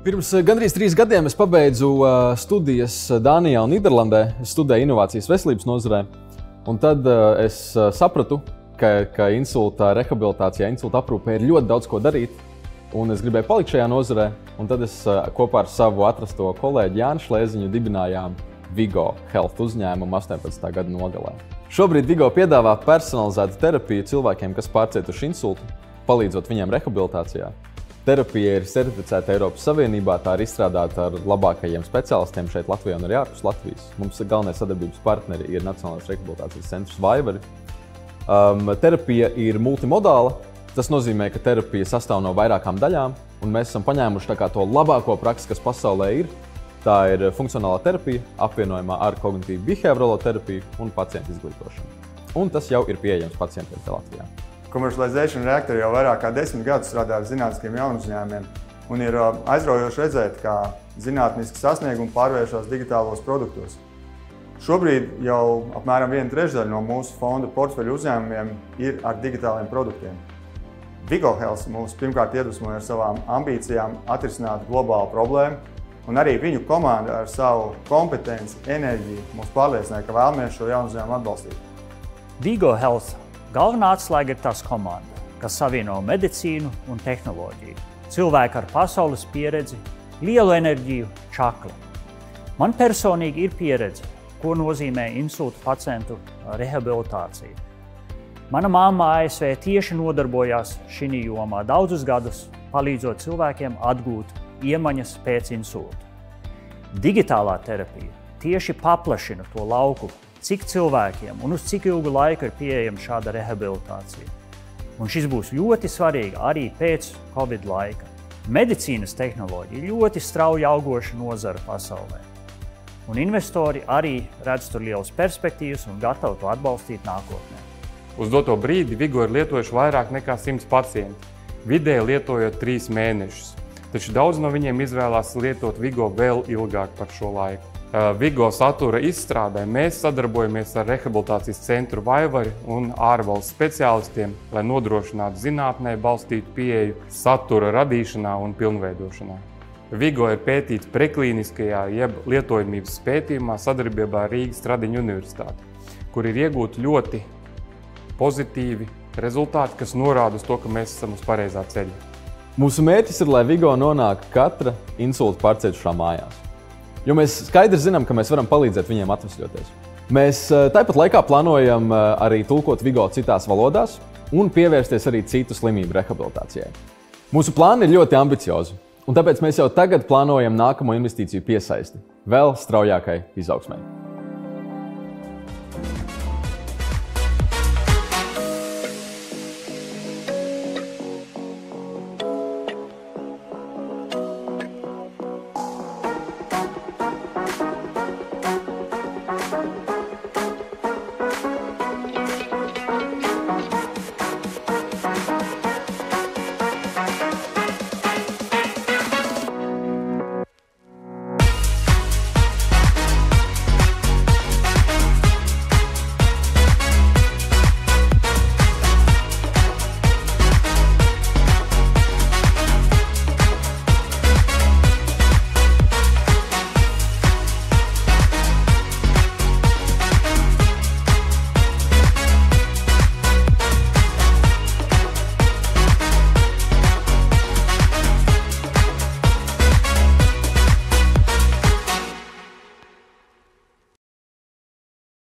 Pirms gandrīz 3 gadiem es pabeidzu studijas Dānijā un Nīderlandē. Es studēju inovācijas veselības nozarē. Un tad es sapratu, ka insulta rehabilitācijā, insulta aprūpē ir ļoti daudz ko darīt. Un es gribēju palikt šajā nozarē. Un tad es kopā ar savu atrasto kolēģi Jānu Šlēziņu dibinājām Vigo Health uzņēmumu 18. gada nogalē. Šobrīd Vigo piedāvā personalizētu terapiju cilvēkiem, kas pārcietuši insultu, palīdzot viņiem rehabilitācijā. Terapija ir certificēta Eiropas Savienībā, tā ir izstrādāta ar labākajiem speciālistiem šeit Latvijā un arī ārpus Latvijas. Mums galvenie sadarbības partneri ir Nacionālais rehabilitācijas centrs Vaivari. Terapija ir multimodāla. Tas nozīmē, ka terapija sastāv no vairākām daļām, un mēs esam paņēmuši to labāko praksi, kas pasaulē ir. Tā ir funkcionālā terapija, apvienojumā ar kognitīvu behaviorālo terapiju un pacientu izglītošanu. Un tas jau ir pieejams pacientiem te Latvijā. Commercialization Reactor jau vairāk kā 10 gadus strādā ar zinātniskiem jaunuzņēmumiem, un ir aizraujoši redzēt, kā zinātniski sasniegumi pārvēršas digitālos produktos. Šobrīd jau apmēram 1/3 no mūsu fonda portfeļu uzņēmumiem ir ar digitāliem produktiem. Vigo Health mūs pirmkārt iedvesmoja ar savām ambīcijām atrisināt globālu problēmu, un arī viņu komanda ar savu kompetenci, enerģiju mūs pārliecināja, ka vēlamies šo jaunuzņēmumu atbalstīt. Vigo Health galvenā atslēga ir tās komanda, kas savieno medicīnu un tehnoloģiju. Cilvēki ar pasaules pieredzi, lielu enerģiju, čakli. Man personīgi ir pieredze, ko nozīmē insulta pacientu rehabilitācija. Mana mamma ASV tieši nodarbojās šī jomā daudzus gadus, palīdzot cilvēkiem atgūt iemaņas pēc insulta. Digitālā terapija tieši paplašina to lauku, cik cilvēkiem un uz cik ilgu laiku ir pieejama šāda rehabilitācija. Un šis būs ļoti svarīgi arī pēc Covid laika. Medicīnas tehnoloģija ir ļoti strauji augoša nozara pasaulē. Un investori arī redz tur lielas perspektīvas un gatavi to atbalstīt nākotnē. Uz doto brīdi Vigo ir lietojuši vairāk nekā 100 pacienti, vidēji lietojot 3 mēnešus. Taču daudz no viņiem izvēlās lietot Vigo vēl ilgāk par šo laiku. Vigo satura izstrādē mēs sadarbojamies ar rehabilitācijas centru Vaivari un ārvalstu speciālistiem, lai nodrošinātu zinātnē balstītu pieeju satura radīšanā un pilnveidošanā. Vigo ir pētīts preklīniskajā jeb lietojamības pētījumā sadarbībā ar Rīgas Tradiņu universitāti, kur ir iegūti ļoti pozitīvi rezultāti, kas norāda uz to, ka mēs esam uz pareizā ceļa. Mūsu mērķis ir, lai Vigo nonāk katra insulta pārcietušā mājās. Jo mēs skaidri zinām, ka mēs varam palīdzēt viņiem atvesļoties. Mēs tāpat laikā plānojam arī tulkot Vigo citās valodās un pievērsties arī citu slimību rehabilitācijai. Mūsu plāni ir ļoti ambiciozi, un tāpēc mēs jau tagad plānojam nākamo investīciju piesaisti vēl straujākai izaugsmai.